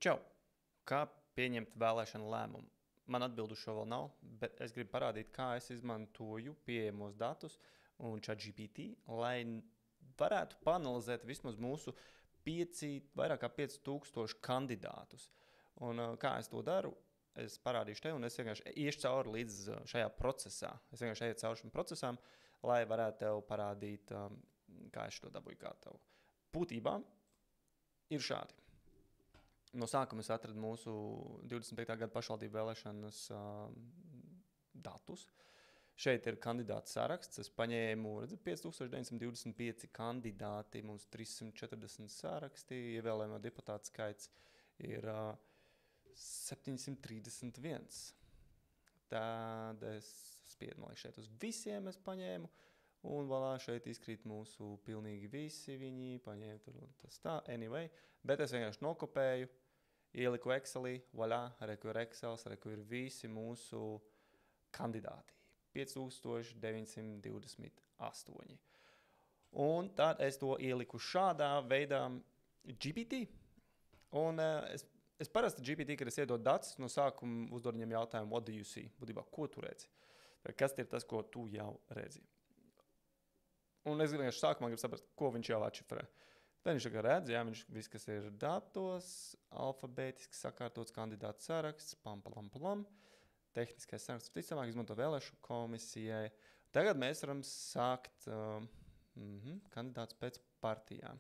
Čau! Kā pieņemt vēlēšanu lēmumu? Man atbildu šo vēl nav, bet es gribu parādīt, kā es izmantoju pieejamos datus un ChatGPT, lai varētu panalizēt vismaz mūsu vairāk kā 5000 kandidātus. Un kā es to daru? Es parādīšu tev, un es vienkārši iešu cauri līdz šajā procesā. Es vienkārši eju cauri šim procesam, lai varētu tev parādīt, kā es to dabūju gatavu. Būtībā ir šādi. No sākuma es atradu mūsu 25. gada pašvaldību vēlēšanas datus. Šeit ir kandidātu saraksts. Es paņēmu 5925 kandidāti, mums 340 saraksti, ievēlējamo deputātu skaits ir 731. Tad es spiedu šeit uz visiem es paņēmu, un valā šeit izkrīt mūsu pilnīgi visi viņi, paņēmu tur un tas tā, anyway. Bet es vienkārši nokopēju, ieliku Excelī, vaļā, reku ir Excels, reku ir visi mūsu kandidāti. 5928. Un tad es to ieliku šādā veidā GPT. Un es parasti GPT, kad es iedodu datus, no sākuma uzdodu viņam jautājumu, what do you see? Būtībā, ko tu redzi? Kas ir tas, ko tu jau redzi? Un es vienkārši sākumā gribu saprast, ko viņš jau atšifrē. Tad viņš redz, jā, viņš viss, kas ir datos, alfabētiski sakārtots kandidātu saraksts, pam. Tehniskais saraksts, ticamāk, izmanto vēlēšanu komisijai. Tagad mēs varam sākt kandidātus pēc partijām.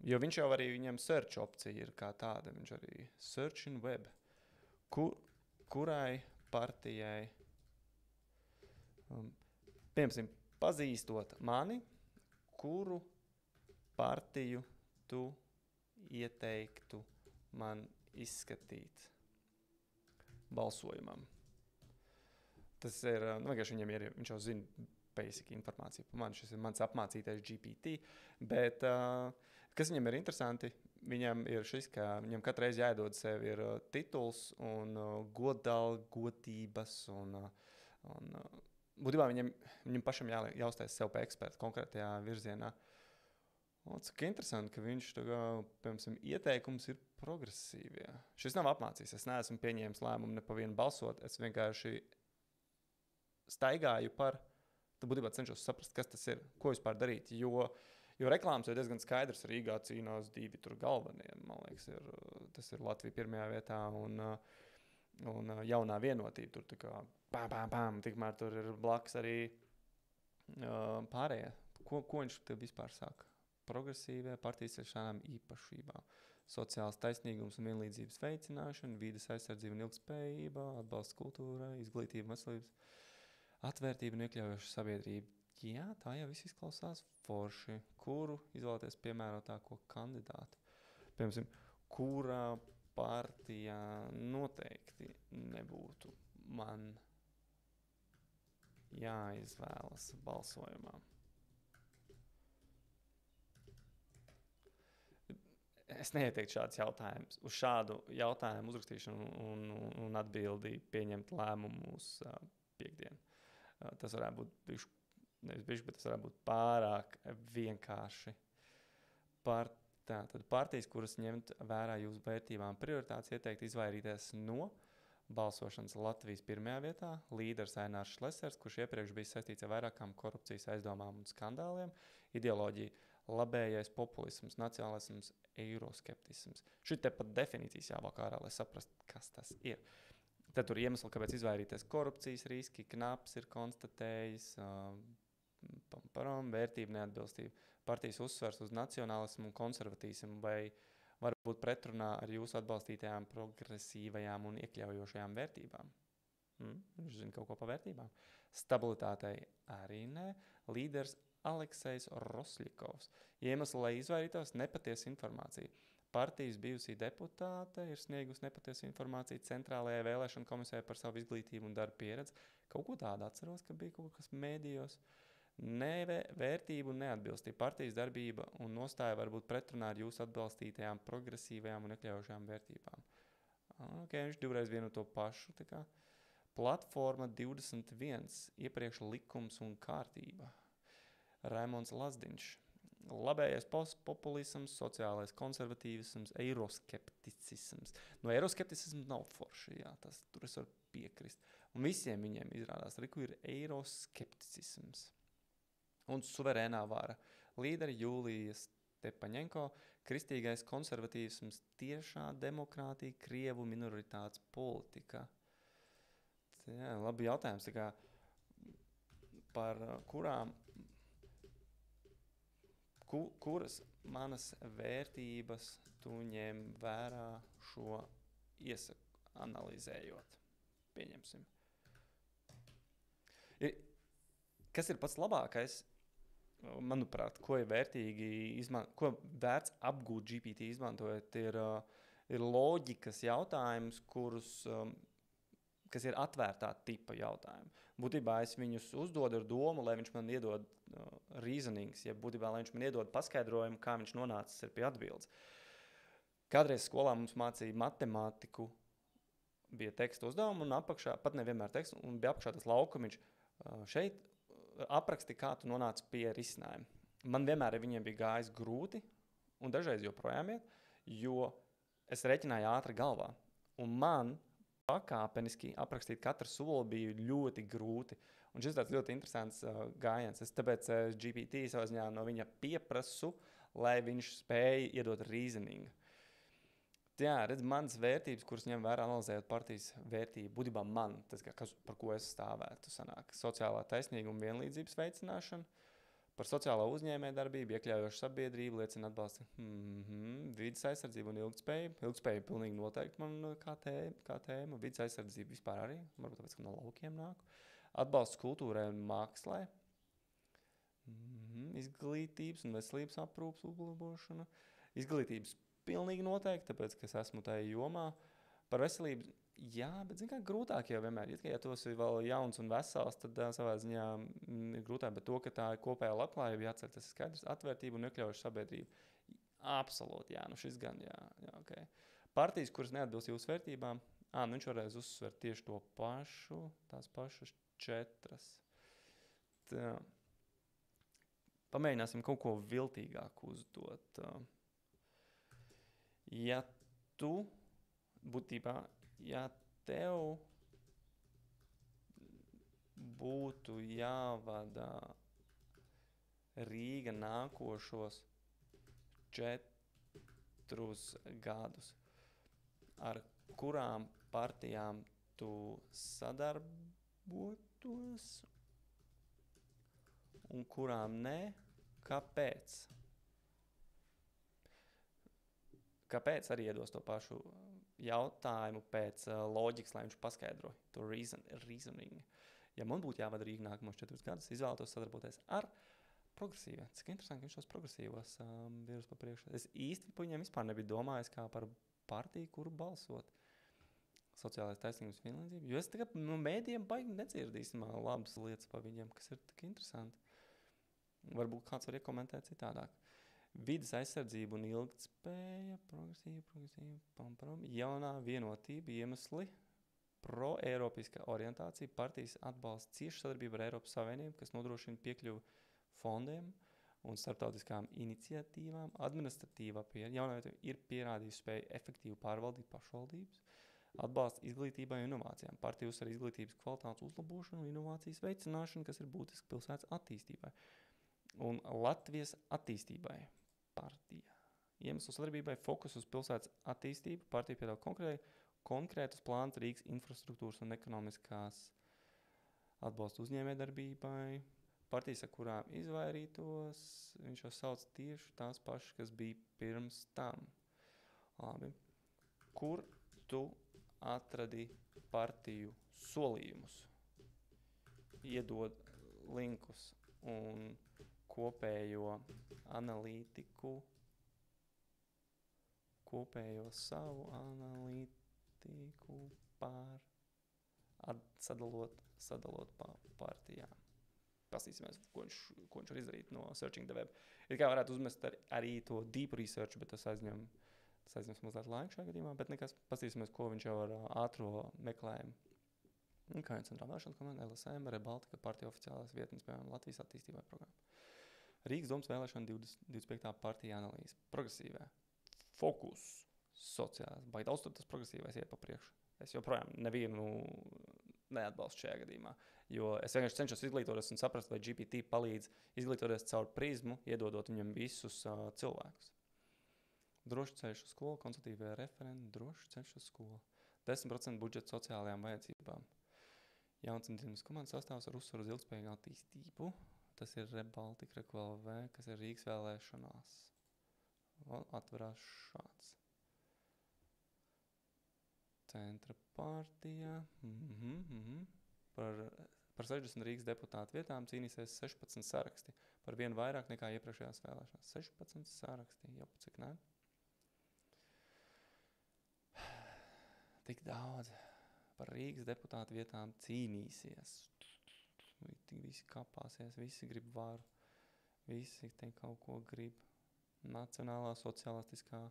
Jo viņš jau arī, viņam search opcija ir kā tāda, viņš arī search in web. Kurai partijai, piemēram, pazīstot mani, kuru partiju tu ieteiktu man izskatīt balsojumam. Tas ir, vienkārši viņam ir, viņš jau zina basic informāciju par mani, šis ir mans apmācītais GPT, bet kas viņam ir interesanti, viņam ir šis, ka viņam katreiz jāiedod sev ir tituls un godības un būtībā viņam pašam jāuztais sev pa ekspertu konkrētajā virzienā. Un cik interesanti, ka viņš piemēram, ieteikums ir progresīvie. Šis nav apmācījis, es neesmu pieņēmis lēmumu ne pa vienu balsot, es vienkārši staigāju tad būtībā cenšos saprast, kas tas ir, ko vispār darīt, jo reklāmas ir diezgan skaidrs, Rīgā cīnās divi tur galvenie, man liekas, tas ir Latvija pirmajā vietā un jaunā vienotība, tur tā kā pām, tikmēr tur ir blakus arī pārējie. Ko viņš te vispār saka? Progresīvie partijas ar šādām īpašībām, sociāls taisnīgums un vienlīdzības veicināšana, vides aizsardzība un ilgspējība, atbalsts kultūrai, izglītība, veselības, atvērtība un iekļaujoša sabiedrība. Jā, tā jau viss izklausās forši. Kuru izvēlēties piemērotāko kandidātu? Piemēram, kurā partijā noteikti nebūtu man jāizvēlas balsojumā? Es neieteiktu šādus jautājumus. Uz šādu jautājumu uzrakstīšanu un atbildi pieņemt lēmumu uz piekdienu. Tas varētu būt bet tas varētu būt pārāk vienkārši. Tad partijas, kuras ņemt vērā jūsu vērtībām prioritātes, ieteikt izvairīties no balsošanas Latvijas pirmajā vietā, līderis Ainārs Šlesers, kurš iepriekš bija saistīts ar vairākām korupcijas aizdomām un skandāliem, ideoloģija, labējais populisms, nacionālisms, eiroskeptisms. Šī te pat definīcijas jāvāk ārā, lai saprast, kas tas ir. Tad tur iemesli, kāpēc izvairīties korupcijas riski, Knaps ir konstatējis, vērtība neatbilstība, partijas uzsvers uz nacionālismu un konservatīsmu vai varbūt pretrunā ar jūsu atbalstītajām progresīvajām un iekļaujošajām vērtībām. Viņš zina kaut ko par vērtībām. Stabilitātei arī ne. Līderis Aleksejs Rosļikovs. Iemesli, lai izvairītos nepatiesu informāciju. Partijas bijusī deputāte ir sniegusi nepatiesu informāciju centrālajai vēlēšanu komisijai par savu izglītību un darba pieredzi. Kaut ko tādu atceros, ka bija kaut kas mēdījos. Vērtību un neatbilstība. Partijas darbība un nostāja var būt pretrunā ar jūsu atbalstītajām progresīvajām un iekļaujošajām vērtībām. Viņš divreiz vienu to pašu. Tā kā. Platforma 21, iepriekš likums un kārtība. Raimons Lazdiņš. labējais populisms, sociālais konservatīvisms, eiroskepticisms. No eiroskepticisms nav forši, jā, tur es varu piekrist. Un visiem viņiem izrādās, ir eiroskepticisms. Un suverēnā vara. Līderi Jūlija Stepaņenko, kristīgais konservatīvisms, tiešā demokrātija, Krievu minoritātes politika. Jā, labi jautājums, tā kā par kuras manas vērtības tu ņem vērā šo iesaku analizējot. Pieņemsim. Kas ir pats labākais, manuprāt, ko ir vērtīgi ko vērts apgūt GPT izmantojot, ir loģikas jautājums, kas ir atvērtā tipa jautājumi. Būtībā es viņus uzdodu ar domu, lai viņš man iedod reasonings, ja būtībā, lai viņš man iedod paskaidrojumu, kā viņš nonācis pie atbildes. Kādreiz skolā mums mācīja matemātiku, bija teksta uzdevuma un apakšā, pat nevienmēr teksta, un bija apakšā tas laukumiņš. Šeit apraksti, kā tu nonāci pie risinājuma. Man vienmēr viņiem bija gājis grūti, un dažreiz joprojām iet, jo es reķināju ātri galvā. Un man pakāpeniski aprakstīt katru soli bija ļoti grūti. Un šis tāds ļoti interesants gājiens. Es tāpēc GPT savā ziņā no viņa pieprasu, lai viņš spēja iedot reasoningu. Jā, redz, manas vērtības, kuras ņem vērā analizējot partijas vērtību, būtībā man, tas, par ko es stāvētu, sanāk sociālā taisnīguma vienlīdzības veicināšana, par sociālo uzņēmējdarbību, iekļaujošu sabiedrību, liecina atbalsta vides aizsardzību un ilgtspēju. Ilgtspēju pilnīgi noteikti man kā tēma, vides aizsardzību vispār arī, varbūt tāpēc, ka no laukiem nāku. Atbalsts kultūrai un mākslai, izglītības un veselības aprūpas uzlabošana, izglītības pilnīgi noteikti, tāpēc, ka es esmu tajā jomā. Par veselību, jā, bet zin kā grūtāk jau vienmēr. Ja tu esi vēl jauns un vesels, tad savā ziņā ir grūtāk, bet to, ka tā ir kopējā labklājība jācer, tas ir skaidrs, atvērtība un iekļaujoša sabiedrība. Absolūti, jā, nu šis gan, jā, okay. Partijas, kuras neatbilst jūsu vērtībām, viņš varēs uzsvert tieši to pašu, tās pašas 4. Tā. Pamēģināsim kaut ko viltīgāk uzdot. Ja tu, būtībā, ja tev būtu jāvada Rīga nākošos 4 gadus, ar kurām partijām tu sadarbotos un kurām ne, kāpēc? Kāpēc arī iedos to pašu jautājumu pēc loģikas, lai viņš paskaidro to reasoning. Ja man būtu jāvada Rīga nākamos 4 gadus, izvēlētos sadarboties ar progresīviem. Cik interesanti, ka viņš tos progresīvos virus pa priekšu. Es īsti par viņiem vispār nebiju domājis kā par partiju, kuru balsot. Sociālais taisnīgums vienlīdzība. Jo es tagad mēdījiem baigi nedzirdīsim labas lietas par viņiem, kas ir tik interesanti. Varbūt kāds var iekomentēt citādāk. Vides aizsardzība un ilgtspēja, progresīva, jaunā vienotība, iemesli, pro-eiropiska orientācija, partijas atbalsts cieši sadarbība ar Eiropas Savienību, kas nodrošina piekļuvu fondiem un starptautiskām iniciatīvām, administratīvā jaunā ir pierādījusi spēju efektīvi pārvaldīt pašvaldības, atbalsts izglītībai un inovācijām. Partija uzsver izglītības kvalitātes uzlabošanu un inovācijas veicināšanu, kas ir būtiski pilsētas attīstībai un Latvijas attīstībai. Partija. Iemesls sadarbībai fokus uz pilsētas attīstību. Partija piedāvā konkrētus plānus Rīgas infrastruktūras un ekonomiskās atbalsta uzņēmējdarbībai. Partijas, ar kurām izvairītos, viņš jau sauc tieši tās pašas, kas bija pirms tam. Labi. Kur tu atradi partiju solījumus? Iedod linkus un kopējo analītiku, kopējo savu analītiku sadalot partijām. Pastīsimies, ko viņš var izdarīt no searching the web. Ir kā varētu uzmest arī to deep research, bet tas aizņems mazliet laiku šajā gadījumā, bet nekas pastīsimies, ko viņš jau ar ātro meklējumu. Kā jau centrālā vēlēšanas komanda, LSM, Rebaltika, partija oficiālās vietnes, piemēram, Latvijas attīstībai programma. Rīgas domas vēlēšana 25. partija analīze. Progresīvē. Fokus. Sociāls. Baigi daudz tur tas progresīvais iet pa priekšu. Es joprojām nevienu neatbalstu šajā gadījumā. Jo es vienkārši cenšos izglītoties un saprast, vai GPT palīdz izglītoties caur prizmu, iedodot viņam visus cilvēkus. Drošs ceļš uz skolu, konsultatīvie referenti, drošs ceļš uz skolu. 10% budžeta sociālajām vajadzībām. Jauns un dinamisks komandas sastāvs ar uzsvaru uz ilgspējīgu attīstību. Tas ir Rebaltika, Rekvalv, kas ir Rīgas vēlēšanās. Atverās šāds. Centra partija. Par 60 Rīgas deputātu vietām cīnīsies 16 saraksti. Par vienu vairāk nekā iepriekšējās vēlēšanās. 16 saraksti. Jā, cik ne? Tik daudz par Rīgas deputātu vietām cīnīsies. Visi kapāsies, visi grib varu, visi te kaut ko grib. Nacionālā, sociālistiskā.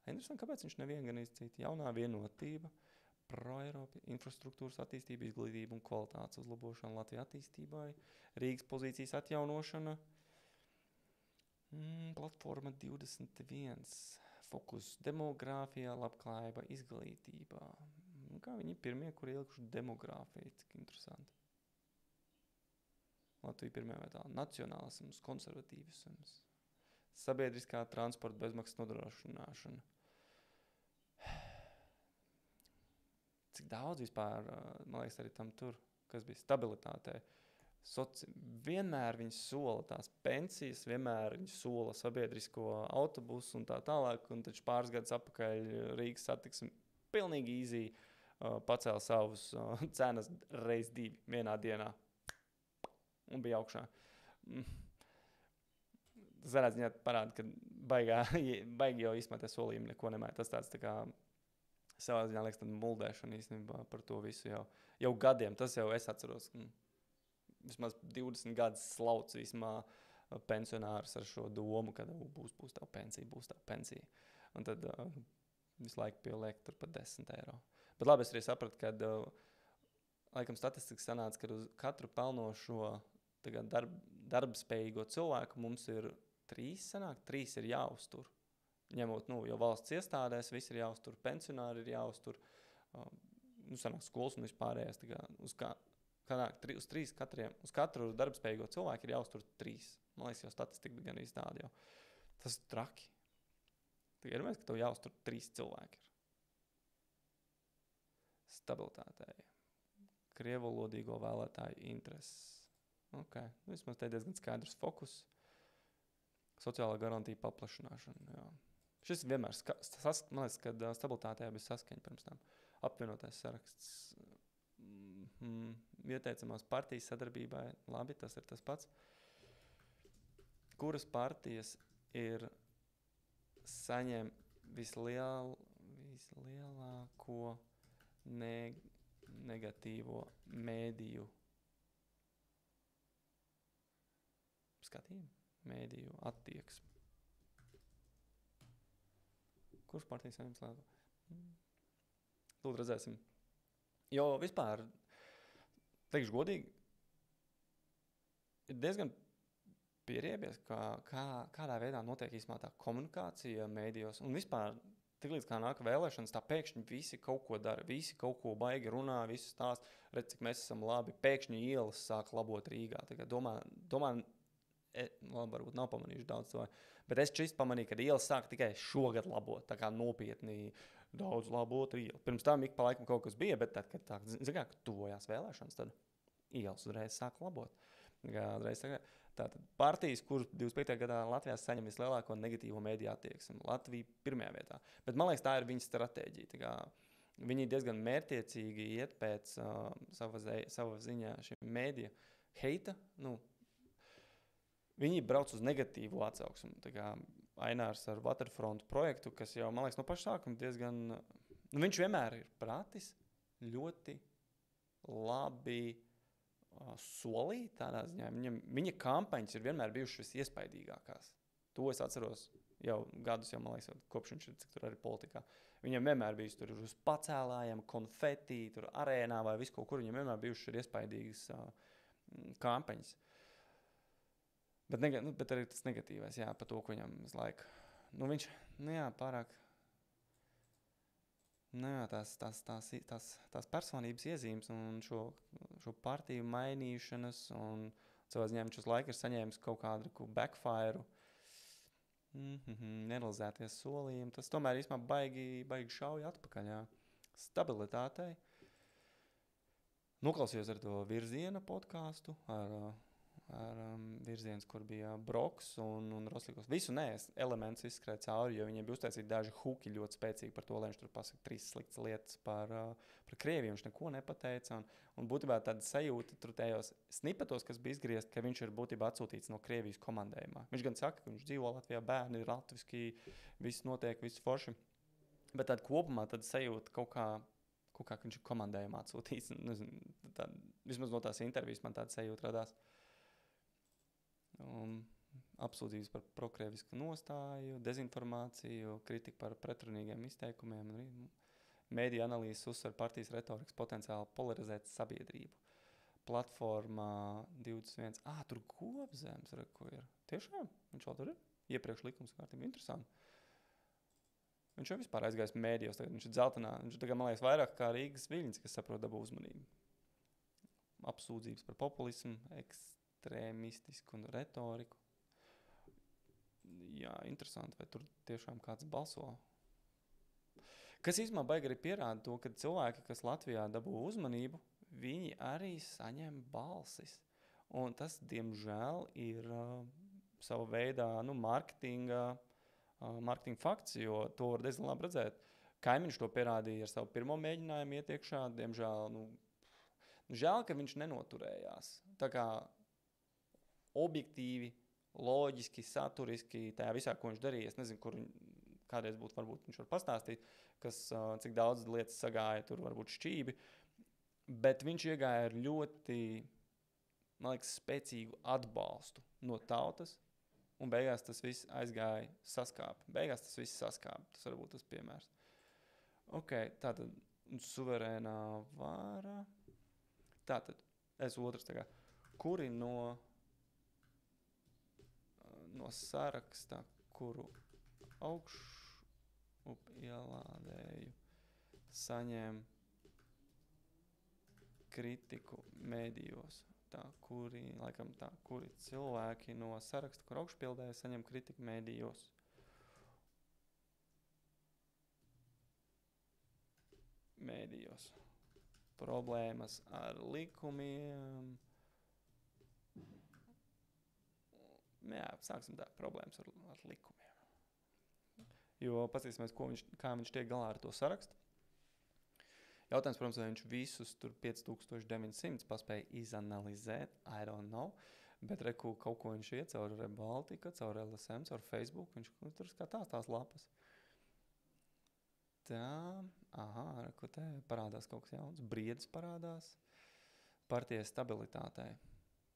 Interesanti, kāpēc viņš nevienu gan izcīt. Jaunā vienotība, pro-Eiropa, infrastruktūras attīstība, izglītība un kvalitātes uzlabošana Latvijas attīstībai, Rīgas pozīcijas atjaunošana, platforma 21, fokus demogrāfijā, labklājība, izglītībā. Kā viņi pirmie, kur ielikuši demogrāfiju, cik interesanti. Latvija pirmajā vietā. Nacionālisms, konservatīvisms, sabiedriskā transporta bezmaksas nodrošināšana. Cik daudz vispār, man liekas, arī tam tur, kas bija stabilitātē. Vienmēr viņi sola tās pensijas, vienmēr viņi sola sabiedrisko autobusu un tā tālāk, un taču pāris gadus atpakaļ Rīgas satiksme pilnīgi easy pacēla savus cenas reiz 2 vienā dienā. Un bija augšā. Tas varētu ziņāt parāda, ka baigi jau izsmēties solījumi neko nemēr. Tas tāds tā kā savā ziņā liekas tāda muldēšana īstenībā par to visu jau gadiem. Tas jau es atceros, vismaz 20 gadus slauc vismā pensionārus ar šo domu, ka būs tā pensija. Un tad visu laiku pieliek tur pat 10 eiro. Bet labi, es arī sapratu, ka laikam statistika sanāca, ka uz katru pelnošo darbspējīgo cilvēku mums ir 3 ir jāuztur. Ņemot, jo valsts iestādēs viss ir jāuztur, pensionāri ir jāuztur, sanāk skolas un vispārējais. Uz katru darbspējīgo cilvēku ir jāuztur 3. Man liekas, jau statistika bija gan iztāda. Tas ir traki. Tagad ir mēs, ka tev jāuztur 3 cilvēki. Stabilitātei. Krievalodīgo vēlētāju intereses. Okay. Vismaz te diezgan skaidrs fokus. Sociālā garantija paplašināšana. Jā. Šis vienmēr, man liekas, kad stabilitātē bija saskaņa pirms tam. Apvienotais saraksts. Ieteicamās partijas sadarbībai. Labi, tas ir tas pats. Kuras partijas ir saņem vislielāko negatīvo mēdīju skatījumu, mēdīju attieksmi. Kurš partijas saņems lielāko? Lūdzu, redzēsim. Jo vispār, teikšu godīgi, ir diezgan pieriebies, kādā veidā notiek īstenībā tā komunikācija mēdījos. Un vispār, tiklīdz kā nāk vēlēšanas, tā pēkšņi visi kaut ko dara, visi kaut ko baigi runā, visi stāst, redz, cik mēs esam labi. Pēkšņi ielas sāk labot Rīgā. Domā, varbūt nav pamanījuši daudz to, bet es čist pamanīju, ka ielas sāk tikai šogad labot, tā kā nopietni daudz labot ielu. Pirms tam ik pa laikam kaut kas bija, bet tad, kad tuvojās vēlēšanas, tad ielas uzreiz sāk labot. Tātad partijas, kuras 25. gadā Latvijā saņem vislielāko negatīvo mēdīju attieksmi. Latvija pirmajā vietā. Bet man liekas, tā ir viņa stratēģija. Viņi diezgan mērķiecīgi iet pēc sava ziņā šī mēdīja heita. Viņi brauc uz negatīvu atsauksmu. Ainārs ar Waterfront projektu, kas jau, man liekas, no paša sākuma diezgan... viņš vienmēr ir pratis ļoti labi solīt tādā ziņā. Viņa kampaņas ir vienmēr bijušas visiespaidīgākās. To es atceros jau gadus, man liekas, kopš viņš ir, cik tur arī politikā. Viņam vienmēr bijuši tur uz pacēlājiem, konfetī, tur arēnā vai visu kaut kur. Viņam vienmēr bijušas ir iespaidīgas kampaņas. Bet arī tas negatīvais, jā, par to, ko viņam visu laiku. Viņš, pārāk. Tās personības iezīmes un šo partiju mainīšanas un savā ziņā viņš uz laiku ir saņēmis kaut kādu backfire, nerealizēties solījumi. Tas tomēr īstenībā baigi šauja atpakaļ, jā. Stabilitātei. Noklausījos ar to Virziena podcastu, ar Virziens, kur bija Broks un Roslikos. Visu elements izskrēja cauri, jo viņiem bija uztaisīti daži huki ļoti spēcīgi par to, lai viņš tur pasaka 3 sliktas lietas par Krieviju. Viņš neko nepateica. Un būtībā tāda sajūta tur tajos snipetos, kas bija izgriezt, ka viņš ir būtībā atsūtīts no Krievijas komandējumā. Viņš gan saka, ka viņš dzīvo Latvijā, bērni ir latviski, viss notiek, viss forši. Bet tāda kopumā tāda sajūta kaut kā, ka viņš ir komandējumā atsūtīts. Vismaz no tās intervijas man tāda sajūta radās. Apsūdzības par prokrievisku nostāju, dezinformāciju, kritiku par pretrunīgiem izteikumiem, mēdīju analīzes uzsver partijas retorikas potenciāli polarizēt sabiedrību. Platformā 21. Tur Gobzems, ko ir. Tiešām? Viņš vēl tur ir? Iepriekš likums kārtībā. Interesanti. Viņš jau vispār aizgājis mēdījos. Tagad viņš ir dzeltenā. Viņš tagad, man liekas, vairāk kā Rīgas Viļņas, kas saprot dabū uzmanību. Apsūdzības par populismu, ekstrēmistisku un retoriku. Jā, interesanti, vai tur tiešām kāds balso. Kas īstenībā baigi arī pierāda to, ka cilvēki, kas Latvijā dabū uzmanību, viņi arī saņem balsis. Un tas, diemžēl, ir sava veidā marketinga fakts, jo to var diezgan labi redzēt. Kaimiņš to pierādīja ar savu pirmo mēģinājumu ietiekšā. Diemžēl, žēl, ka viņš nenoturējās. Tā kā objektīvi, loģiski, saturiski, tajā visā, ko viņš darīja. Es nezinu, kur kādreiz būtu, varbūt viņš var pastāstīt, cik daudz lietas sagāja, tur varbūt šķībi. Bet viņš iegāja ar ļoti, man liekas, spēcīgu atbalstu no tautas, un beigās tas viss aizgāja saskāpi. Tas varbūt tas piemērs. Tātad suverēnā vara. Tātad, otrs tagad. Kuri no saraksta, kuru ielādēju, saņem kritiku mēdījos. Kuri cilvēki no saraksta, kur augšpildēja, saņem kritiku mēdījos. Problēmas ar likumiem. Jā, sāksim tā, problēmas ar likumiem. Jo paskatīsimies, kā viņš tiek galā ar to sarakstu. Jautājums, protams, vai viņš visus tur 5900 paspēja izanalizēt, I don't know, bet kaut ko viņš iet caur Rebaltika, caur LSM, caur Facebook, viņš tur skatās tās lapas. Te parādās kaut kas jauns, Briedis parādās, partijas stabilitātei.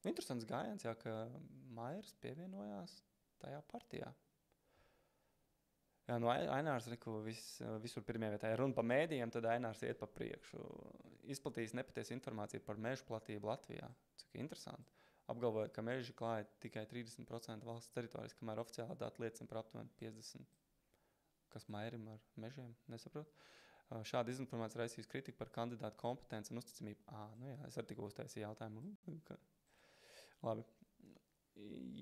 Interesants gājiens, jā, ka Mairs pievienojās tajā partijā. Jā, Ainārs visur pirmajā vietā. Ja runa pa mēdījiem, tad Ainārs iet pa priekšu. Izplatījis nepatiesa informācija par mežu platību Latvijā. Cik interesanti. Apgalvojot, ka meži klāja tikai 30% valsts teritorijas, kamēr oficiālā data liecina par aptuveni 50%. Kas Mairim ar mežiem? Nesaprot. Šāda dezinformācija raisīs kritiku par kandidātu kompetenci un uzticamību. Jā, es arī tikko uztaisīju jautājumu. Labi.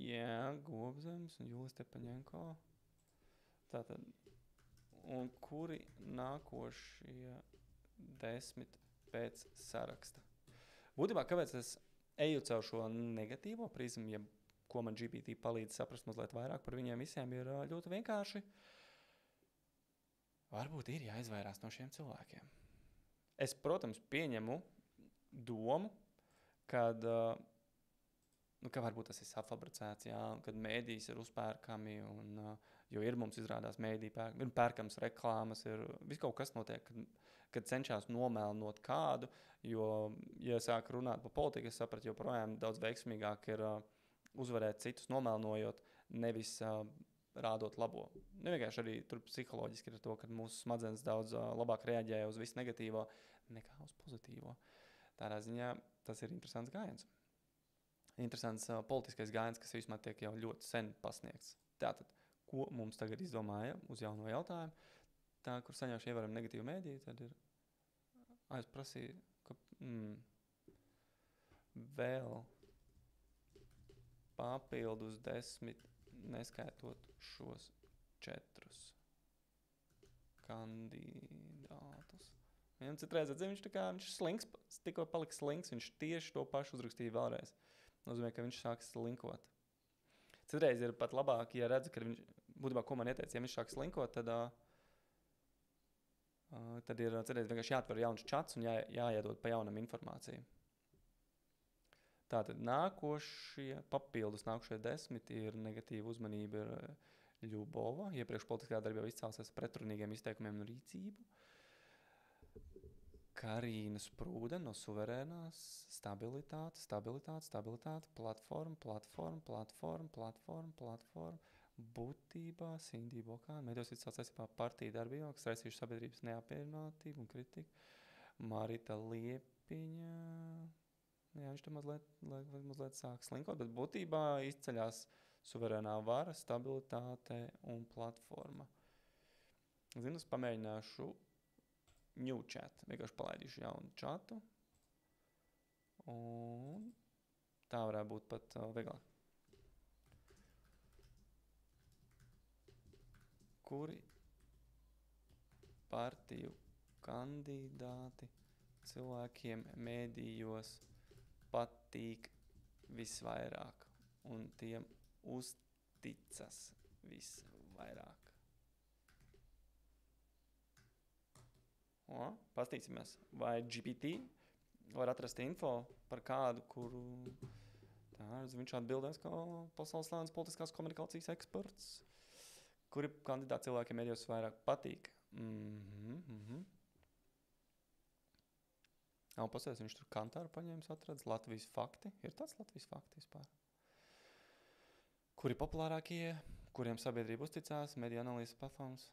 Jā, Gobzems un Julis Stepaņenko. Tātad, un kuri nākošie 10 pēc saraksta? Būtībā, kāpēc es eju caur šo negatīvo prizmu, ko man GPT palīdz saprast mazliet vairāk par viņiem visiem, ir ļoti vienkārši. Varbūt ir jāizvairās no šiem cilvēkiem. Es, protams, pieņemu domu, kad varbūt tas ir safabricēts, jā, kad mēdījis ir uzpērkami, jo ir mums izrādās mēdī ir pērkams reklāmas, ir viss kaut kas notiek, kad cenšas nomēlnot kādu, jo, ja sāk runāt par politiku, es sapratu, joprojām daudz veiksmīgāk ir uzvarēt citus nomēlnojot, nevis rādot labo. Nevienkārši arī tur psiholoģiski ir to, ka mūsu smadzenes daudz labāk reaģēja uz visu negatīvo nekā uz pozitīvo. Tādā ziņā tas ir interesants gājiens. interesants politiskais gājiens, kas vismaz tiek jau ļoti sen pasniegts. Tātad, ko mums tagad izdomāja uz jauno jautājumu? Tā, kur saņemšu ievērojami negatīvu mēdīju, tad ir aizprasīju, ka vēl papildus 10, neskaitot šos 4 kandidātus. Viņam citreiz atzīm, viņš slinks, tikko palika slinks, viņš tieši to pašu uzrakstīja vēlreiz. Nozīmē, ka viņš sāks slinkot. Citreiz ir pat labāk, ja redzu, ka viņš, būtībā, ko man ieteica, ja viņš sāks slinkot, tad ir citreiz vienkārši jāatver jauns čats un jāiedod pa jaunam informāciju. Tātad nākošie 10 ir negatīva uzmanība ir Ļubova, iepriekš politiskā darbībā izcēlsies pretrunīgiem izteikumiem un rīcību. Karīna Sprūde no Suverēnās, stabilitāte, platforma, būtībā, Sindī Bokāna, medijos izcēlās saistībā partiju darbībā, kas raisījuši sabiedrības neapmierinātību un kritiku. Marita Liepiņa, jā, viņš te mazliet sāk slinkot, bet būtībā izceļās Suverēnā vara, stabilitāte un platforma. Zinu, es pamēģināšu new chat, vienkārši palaidīšu jaunu čatu, un tā varētu būt pat vieglāk. Kuri partiju kandidāti cilvēkiem mēdījos patīk visvairāk un tiem uzticas visvairāk? Pastīsimies, vai GPT var atrast info par kādu, kuru viņš atbildēs kā pasaules slānis politiskās komunikācijas eksperts. Kuri kandidāti cilvēkiem mēdījos vairāk patīk? Pasēs, viņš tur kantāru paņēmis, atradz Latvijas fakti. Ir tāds Latvijas fakti vispār? Kuri populārākie, kuriem sabiedrība uzticās, mediju analīzes platformas?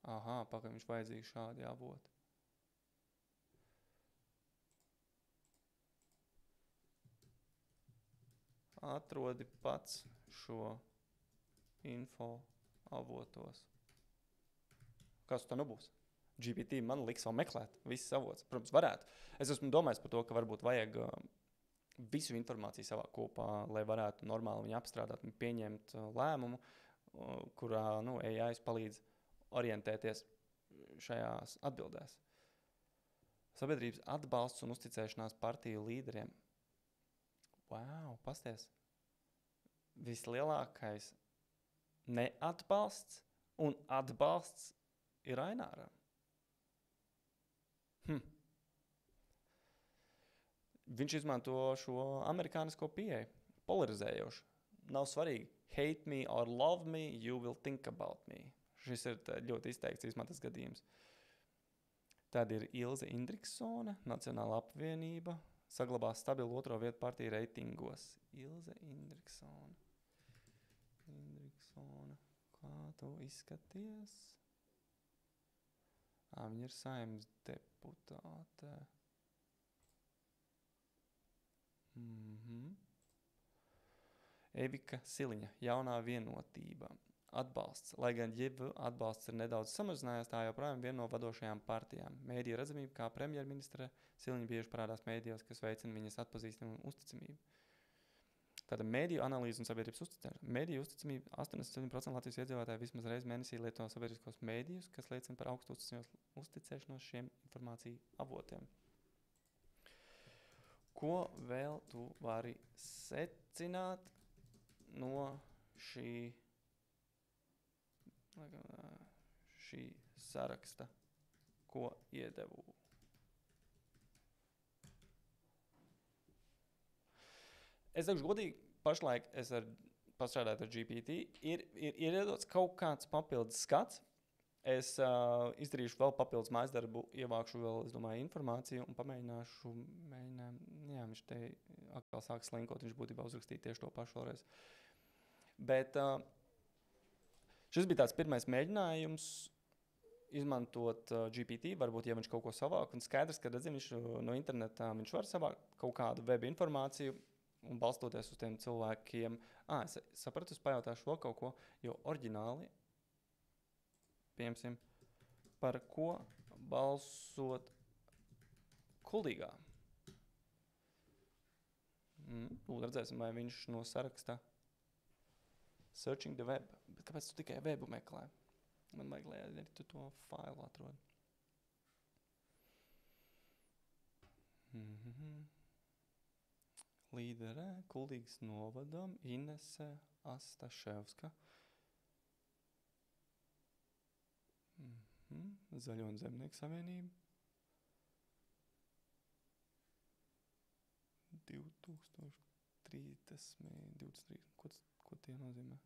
Pagaidām viņš vajadzīgi šādi avoti. Atrodi pats šo info avotos. Kas tā nu būs? GPT man liks vēl meklēt visas avots. Protams, varētu. Es esmu domājis par to, ka varbūt vajag visu informāciju savā kopā, lai varētu normāli viņu apstrādāt un pieņemt lēmumu, kurā AI palīdz orientēties šajās atbildēs. Sabiedrības atbalsts un uzticēšanās partiju līderiem. Wow, pasties. Vislielākais neatbalsts un atbalsts ir Aināram. Viņš izmanto šo amerikānisko pieeju, polarizējošu. Nav svarīgi, hate me or love me, you will think about me. Šis ir ļoti izteikts izmantas gadījums. Tad ir Ilze Indriksone, Nacionāla apvienība, saglabās stabilu 2. vietu partiju reitingos. Ilze Indriksone. Kā tu izskaties? Viņa ir Saeimas deputāte. Evika Siliņa, Jaunā vienotība. Atbalsts. Lai gan JV atbalsts ir nedaudz samazinājies, tā joprojām viena no vadošajām partijām. Mēdīja redzamība, kā premjerministre Siliņa bieži parādās mēdījos, kas veicina viņas atpazīstamu un uzticamību. Tātad mēdīju analīze un sabiedrības uzticēšana. Mēdīju uzticamība 87% Latvijas iedzīvotāji vismaz reizi mēnesī lieto sabiedriskos mēdījus, kas liecina par augstu uzticēšanos šiem informāciju avotiem. Ko vēl tu vari secināt no šī saraksta, ko iedevu? Es teikšu godīgi, pašlaik es pastrādāju ar GPT, ir iedots kaut kāds papildus skats. Es izdarīšu vēl papildus mājasdarbu, ievākšu vēl, es domāju, informāciju un pamēģināšu, viņš te atkal sāk slinkot, viņš būtībā uzrakstīja tieši to pašu vēlreiz. Bet šis bija tāds pirmais mēģinājums izmantot GPT, varbūt, ja viņš kaut ko savāk, un skaidrs, ka, redzim, viņš no internetā viņš var savākt kaut kādu web informāciju, un balstoties uz tiem cilvēkiem, es sapratu, es pajautāšu vēl kaut ko, jo oriģināli, piemēram, par ko balsot Kuldīgā. Redzēsim, vai viņš no saraksta Searching the web. Bet kāpēc tu tikai webu meklē? Man vajag, lai arī tu to failu atrod. Līderē Kuldīgas novadam Inese Astaševska. Zaļo un zemnieku savienība. 2023. Ko tie nozīmē?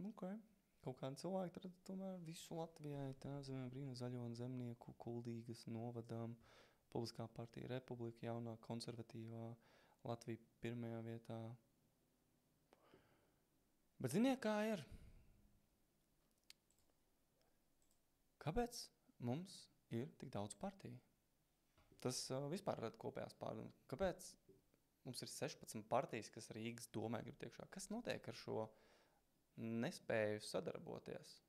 Okay. Kaut kādi cilvēki tad tomēr visu Latvijai tā zemē brīna zaļo un zemnieku Kuldīgas novadām, Publiskā partija Republika, jaunā konservatīvā Latvija pirmajā vietā. Bet ziniet, kā ir? Kāpēc mums ir tik daudz partiju? Tas vispār rada kopējās pārdomas. Kāpēc mums ir 16 partijas, kas Rīgas domē grib tiekšā? Kas notiek ar šo nespēju sadarboties?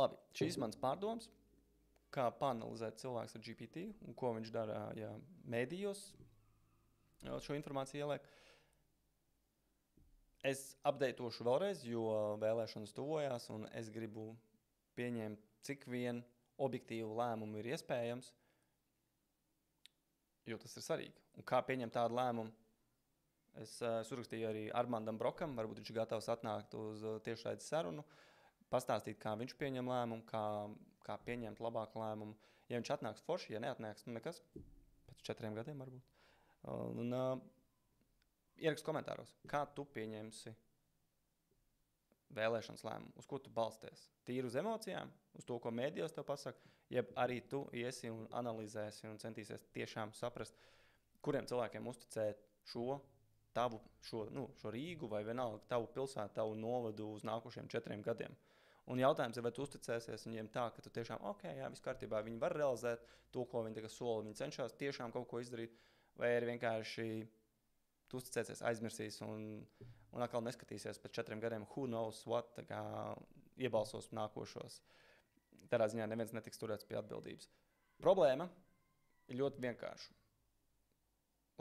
Labi, šīs mans pārdoms, kā paanalizēt cilvēks ar GPT un ko viņš dara, ja mēdījos šo informāciju ieliek. Es updatetošu vēlreiz, jo vēlēšanas tuvojās, un es gribu pieņemt, cik vien objektīvu lēmumu ir iespējams, jo tas ir svarīgi. Un kā pieņemt tādu lēmumu? Es uzrakstīju arī Armandam Brokam, varbūt viņš ir gatavs atnākt uz tiešraides sarunu, pastāstīt, kā viņš pieņem lēmumu, kā pieņemt labāku lēmumu. Ja viņš atnāks forši, ja neatnāks, nekas, pēc 4 gadiem varbūt. Ierakst komentāros, kā tu pieņemsi vēlēšanas lēmumu, uz ko tu balsties? Tīri uz emocijām, uz to, ko mēdījos tev pasaka, jeb arī tu iesi un analizēsi un centīsies tiešām saprast, kuriem cilvēkiem uzticēt šo Rīgu vai vienalga tavu pilsētu, tavu novadu uz nākošiem 4 gadiem. Un jautājums ir, vai tu uzticēsies viņiem tā, ka tu tiešām, viss kārtībā, viņi var realizēt to, ko viņi tagad sola, viņi cenšas tiešām kaut ko izdarīt, vai arī vienkārši tu uzticēsies, aizmirsīs un atkal neskatīsies pēc 4 gadiem, who knows what, tā kā iebalsos nākošos. Tādā ziņā neviens netiks turēts pie atbildības. Problēma ir ļoti vienkārša.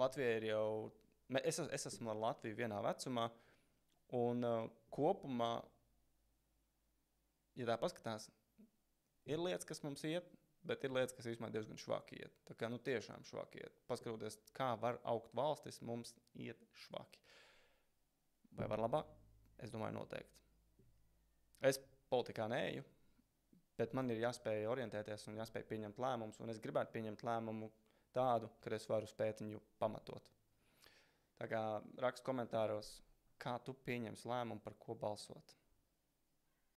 Latvija ir jau, es esmu ar Latviju vienā vecumā, un kopumā, ja tā paskatās, ir lietas, kas mums iet, bet ir lietas, kas vismaz diezgan švaki iet. Tā kā, tiešām švaki iet. Paskatoties, kā var augt valstis, mums iet švaki. Vai var labāk? Es domāju, noteikti. Es politikā neeju, bet man ir jāspēj orientēties un jāspēj pieņemt lēmumus, un es gribētu pieņemt lēmumu tādu, kad es varu spēt viņu pamatot. Tā kā rakstu komentāros, kā tu pieņemsi lēmumu, par ko balsot.